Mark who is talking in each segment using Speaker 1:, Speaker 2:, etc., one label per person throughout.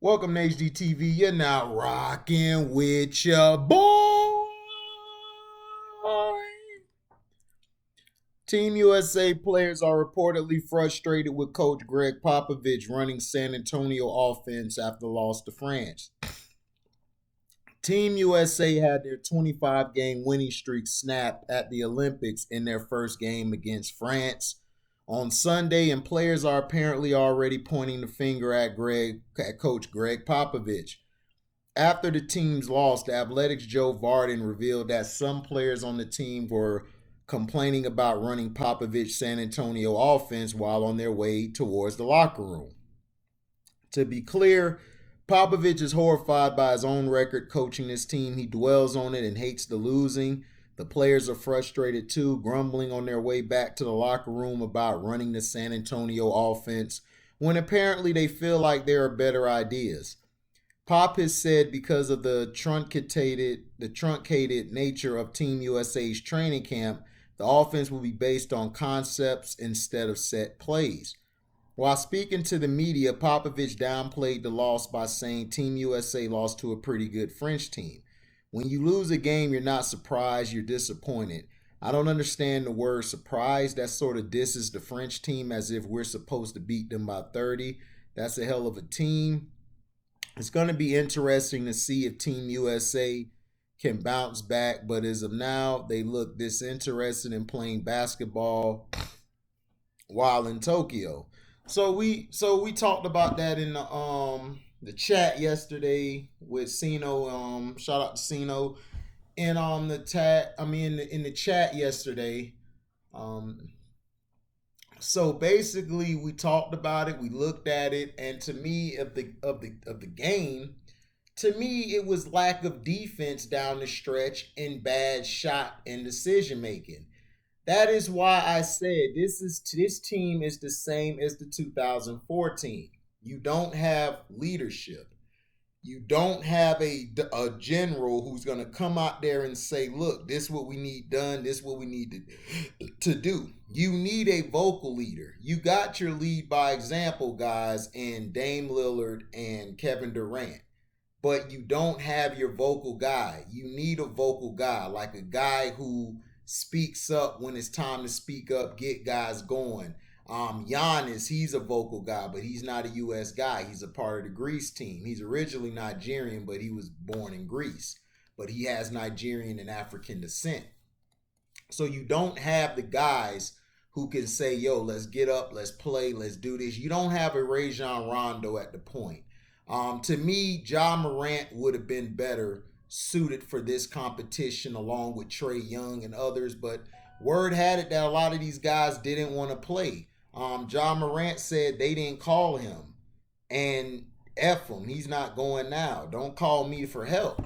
Speaker 1: Welcome to HDTV. You're now rocking with your boy. Team USA players are reportedly frustrated with coach Greg Popovich running San Antonio offense after the loss to France. Team USA had their 25-game winning streak snapped at the Olympics in their first game against France on Sunday, and players are apparently already pointing the finger at Coach Greg Popovich. After the team's loss, the Athletics' Joe Vardon revealed that some players on the team were complaining about running Popovich's San Antonio offense while on their way towards the locker room. To be clear, Popovich is horrified by his own record coaching this team. He dwells on it and hates the losing. The players are frustrated too, grumbling on their way back to the locker room about running the San Antonio offense when apparently they feel like there are better ideas. Pop has said because of the truncated nature of Team USA's training camp, the offense will be based on concepts instead of set plays. While speaking to the media, Popovich downplayed the loss by saying Team USA lost to a pretty good French team. When you lose a game, you're not surprised, you're disappointed. I don't understand the word surprise. That sort of disses the French team as if we're supposed to beat them by 30. That's a hell of a team. It's going to be interesting to see if Team USA can bounce back, but as of now, they look disinterested in playing basketball while in Tokyo. So we talked about that in the chat yesterday with Sino. Shout out to Sino. And in the chat yesterday. So basically we talked about it, we looked at it, and to me of the game, to me it was lack of defense down the stretch and bad shot and decision making. That is why I said this team is the same as the 2014. You don't have leadership. You don't have a general who's going to come out there and say, look, this is what we need done. This is what we need to do. You need a vocal leader. You got your lead by example, guys, in Dame Lillard and Kevin Durant. But you don't have your vocal guy. You need a vocal guy, like a guy who speaks up when it's time to speak up, get guys going. Giannis, he's a vocal guy, but he's not a U.S. guy. He's a part of the Greece team. He's originally Nigerian, but he was born in Greece. But he has Nigerian and African descent. So you don't have the guys who can say, yo, let's get up, let's play, let's do this. You don't have a Rajon Rondo at the point. To me, Ja Morant would have been better suited for this competition along with Trae Young and others, but word had it that a lot of these guys didn't want to play. Ja Morant said they didn't call him, and F him, he's not going now. Don't call me for help.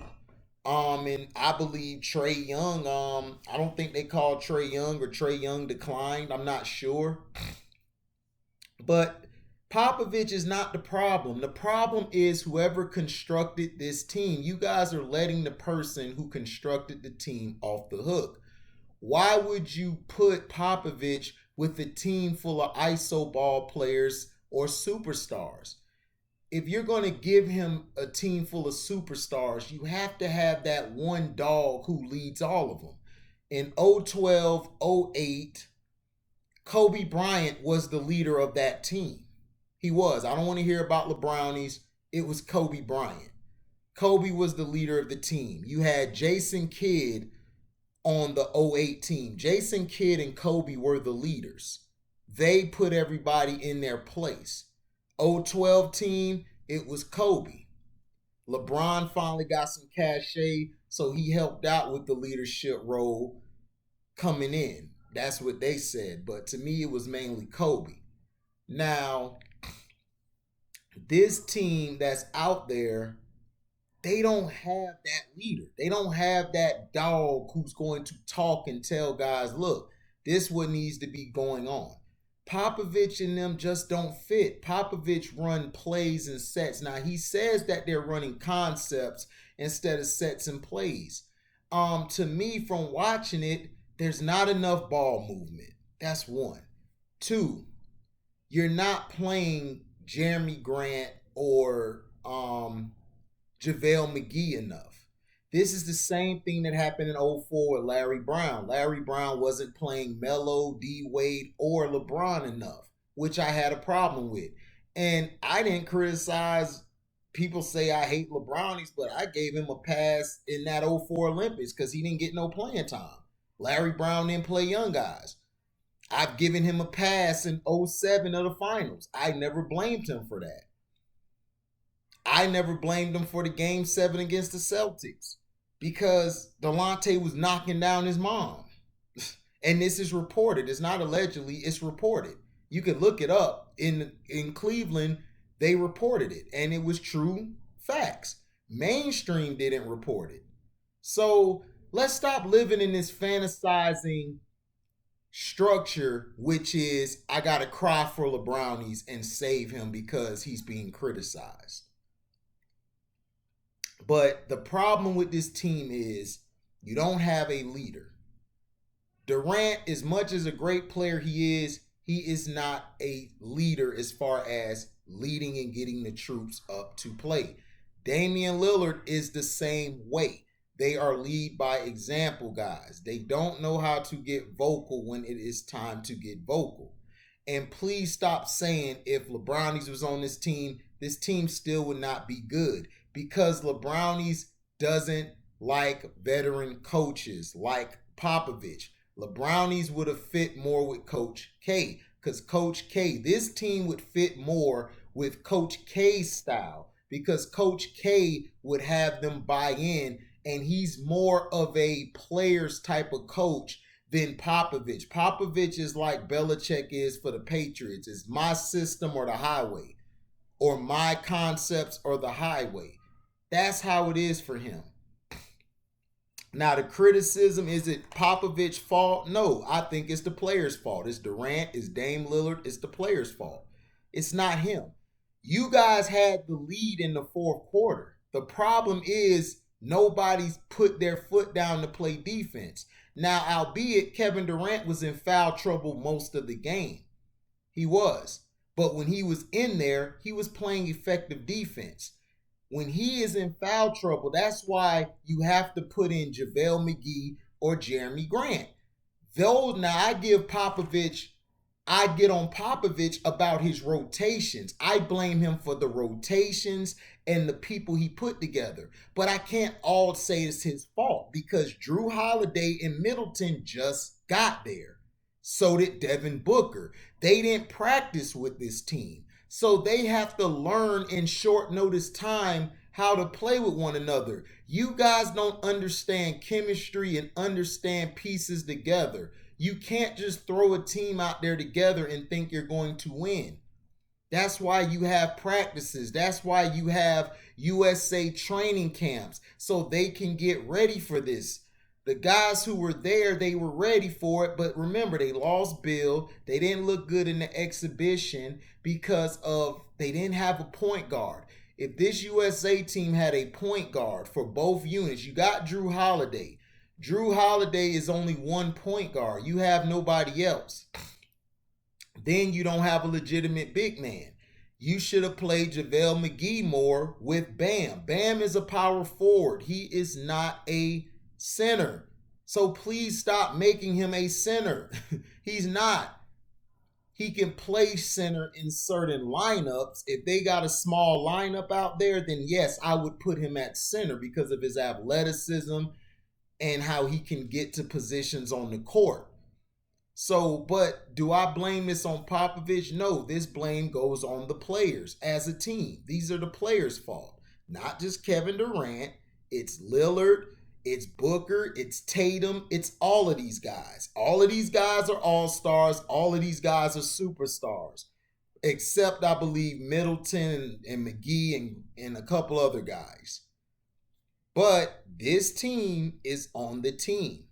Speaker 1: And I believe Trae Young, I don't think they called Trae Young, or Trae Young declined. I'm not sure. But Popovich is not the problem. The problem is whoever constructed this team. You guys are letting the person who constructed the team off the hook. Why would you put Popovich with a team full of ISO ball players or superstars? If you're going to give him a team full of superstars, you have to have that one dog who leads all of them. In 012, 08, Kobe Bryant was the leader of that team. He was. I don't want to hear about LeBrownies. It was Kobe Bryant. Kobe was the leader of the team. You had Jason Kidd on the 08 team. Jason Kidd and Kobe were the leaders. They put everybody in their place. 012 team, it was Kobe. LeBron finally got some cachet, so he helped out with the leadership role coming in. That's what they said. But to me, it was mainly Kobe. Now, this team that's out there, they don't have that leader. They don't have that dog who's going to talk and tell guys, look, this is what needs to be going on. Popovich and them just don't fit. Popovich run plays and sets. Now, he says that they're running concepts instead of sets and plays. To me, from watching it, there's not enough ball movement. That's one. Two, you're not playing Jeremy Grant or JaVale McGee enough. This is the same thing that happened in '04 with Larry Brown. Larry Brown wasn't playing Melo, D Wade, or LeBron enough, which I had a problem with. And I didn't criticize, people say I hate LeBronies, but I gave him a pass in that '04 Olympics because he didn't get no playing time. Larry Brown didn't play young guys. I've given him a pass in '07 of the finals. I never blamed him for that. I never blamed him for the game 7 against the Celtics because Delonte was knocking down his mom. And this is reported. It's not allegedly, it's reported. You can look it up. In Cleveland, they reported it, and it was true facts. Mainstream didn't report it. So let's stop living in this fantasizing structure, which is I gotta cry for LeBronies and save him because he's being criticized. But the problem with this team is you don't have a leader. Durant, as much as a great player he is not a leader as far as leading and getting the troops up to play. Damian Lillard is the same way. They are lead by example guys. They don't know how to get vocal when it is time to get vocal. And please stop saying if LeBronies was on this team still would not be good. Because LeBronies doesn't like veteran coaches like Popovich. LeBronies would have fit more with Coach K. Because Coach K, this team would fit more with Coach K's style. Because Coach K would have them buy in, and he's more of a players type of coach than Popovich. Popovich is like Belichick is for the Patriots. It's my system or the highway, or my concepts or the highway. That's how it is for him. Now, the criticism, is it Popovich's fault? No, I think it's the players' fault. It's Durant, it's Dame Lillard, it's the players' fault. It's not him. You guys had the lead in the fourth quarter. The problem is nobody's put their foot down to play defense. Now, albeit Kevin Durant was in foul trouble most of the game. He was. But when he was in there, he was playing effective defense. When he is in foul trouble, that's why you have to put in JaVale McGee or Jeremy Grant. Those, now I get on Popovich about his rotations. I blame him for the rotations and the people he put together. But I can't all say it's his fault because Drew Holiday and Middleton just got there. So did Devin Booker. They didn't practice with this team. So they have to learn in short notice time how to play with one another. You guys don't understand chemistry and understand pieces together. You can't just throw a team out there together and think you're going to win. That's why you have practices. That's why you have USA training camps so they can get ready for this. The guys who were there, they were ready for it. But remember, they lost Bill. They didn't look good in the exhibition because of they didn't have a point guard. If this USA team had a point guard for both units, you got Drew Holiday. Drew Holiday is only one point guard. You have nobody else. Then you don't have a legitimate big man. You should have played JaVale McGee more with Bam. Bam is a power forward. He is not a center. So please stop making him a center. He's not. He can play center in certain lineups. If they got a small lineup out there, then yes, I would put him at center because of his athleticism and how he can get to positions on the court. So, but do I blame this on Popovich? No, this blame goes on the players as a team. These are the players' fault, not just Kevin Durant. It's Lillard, it's Booker, it's Tatum, it's all of these guys. All of these guys are all-stars. All of these guys are superstars, except I believe Middleton and McGee and a couple other guys. But this team is on the team.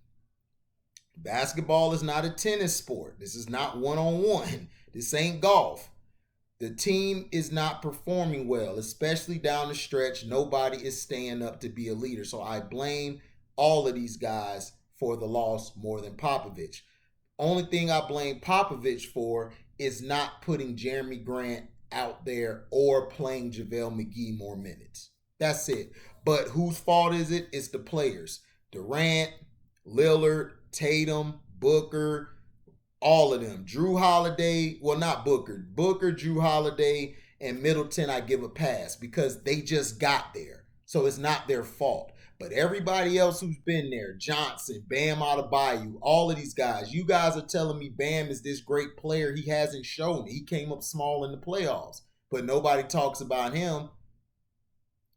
Speaker 1: Basketball is not a tennis sport. This is not one-on-one. This ain't golf. The team is not performing well, especially down the stretch. Nobody is staying up to be a leader. So I blame all of these guys for the loss more than Popovich. Only thing I blame Popovich for is not putting Jeremy Grant out there or playing JaVale McGee more minutes. That's it. But whose fault is it? It's the players. Durant, Lillard, Tatum, Booker, all of them. Drew Holiday, well, not Booker. Booker, Drew Holiday, and Middleton, I give a pass because they just got there. So it's not their fault. But everybody else who's been there, Johnson, Bam Adebayo, all of these guys, you guys are telling me Bam is this great player. He hasn't shown it. He came up small in the playoffs, but nobody talks about him.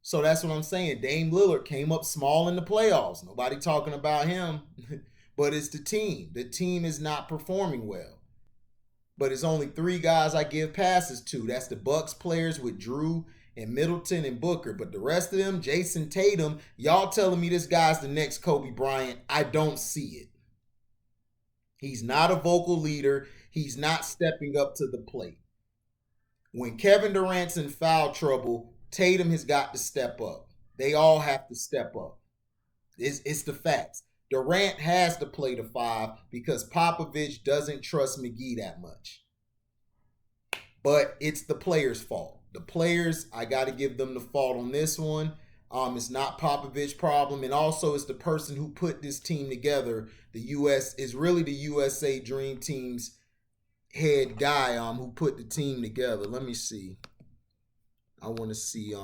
Speaker 1: So that's what I'm saying. Dame Lillard came up small in the playoffs. Nobody talking about him. But it's the team. The team is not performing well. But it's only 3 guys I give passes to. That's the Bucks players with Drew and Middleton and Booker. But the rest of them, Jason Tatum, y'all telling me this guy's the next Kobe Bryant. I don't see it. He's not a vocal leader. He's not stepping up to the plate. When Kevin Durant's in foul trouble, Tatum has got to step up. They all have to step up. It's the facts. Durant has to play the 5 because Popovich doesn't trust McGee that much. But it's the players' fault. The players, I got to give them the fault on this one. It's not Popovich's problem. And also it's the person who put this team together. The U.S. is really the USA Dream Team's head guy who put the team together. Let me see. I want to see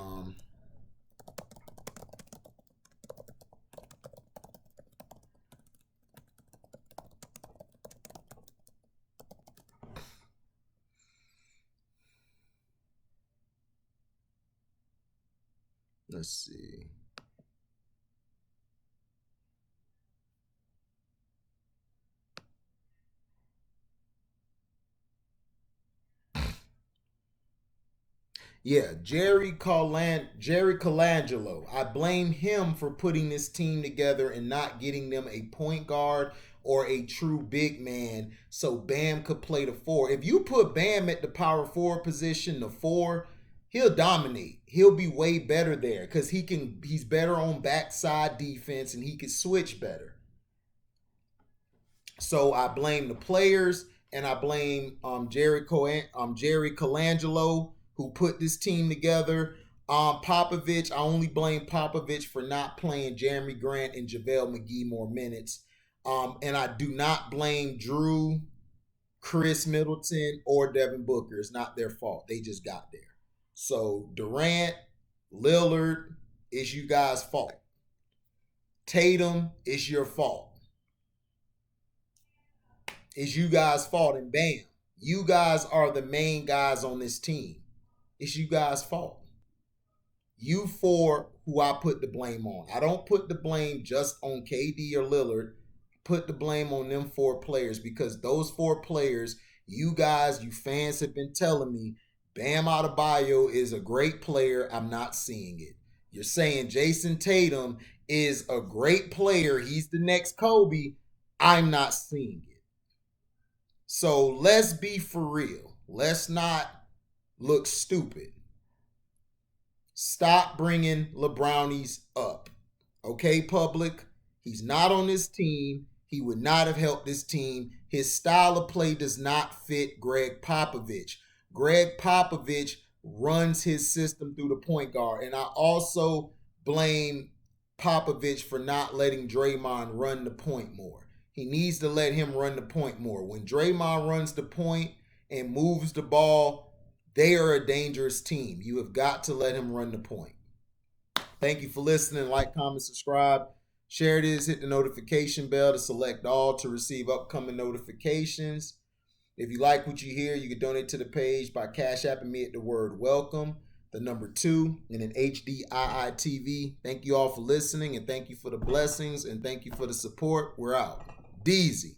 Speaker 1: let's see. Yeah, Jerry Colangelo. I blame him for putting this team together and not getting them a point guard or a true big man so Bam could play the 4. If you put Bam at the power forward position, the 4, he'll dominate. He'll be way better there because he's better on backside defense and he can switch better. So I blame the players and I blame Jerry Colangelo who put this team together. Popovich, I only blame Popovich for not playing Jeremy Grant and JaVale McGee more minutes. And I do not blame Drew, Chris Middleton, or Devin Booker. It's not their fault. They just got there. So Durant, Lillard, it's you guys' fault. Tatum, it's your fault. It's you guys' fault. And bam, you guys are the main guys on this team. It's you guys' fault. You 4 who I put the blame on. I don't put the blame just on KD or Lillard. Put the blame on them 4 players because those 4 players, you guys, you fans have been telling me Bam Adebayo is a great player. I'm not seeing it. You're saying Jason Tatum is a great player. He's the next Kobe. I'm not seeing it. So let's be for real. Let's not look stupid. Stop bringing LeBrownies up. Okay, public? He's not on this team. He would not have helped this team. His style of play does not fit Greg Popovich. Greg Popovich runs his system through the point guard. And I also blame Popovich for not letting Draymond run the point more. He needs to let him run the point more. When Draymond runs the point and moves the ball, they are a dangerous team. You have got to let him run the point. Thank you for listening. Like, comment, subscribe. Share this. Hit the notification bell to select all to receive upcoming notifications. If you like what you hear, you can donate to the page by Cash Apping me at the word welcome, the number 2, and an HDIITV. Thank you all for listening, and thank you for the blessings, and thank you for the support. We're out. Deezy.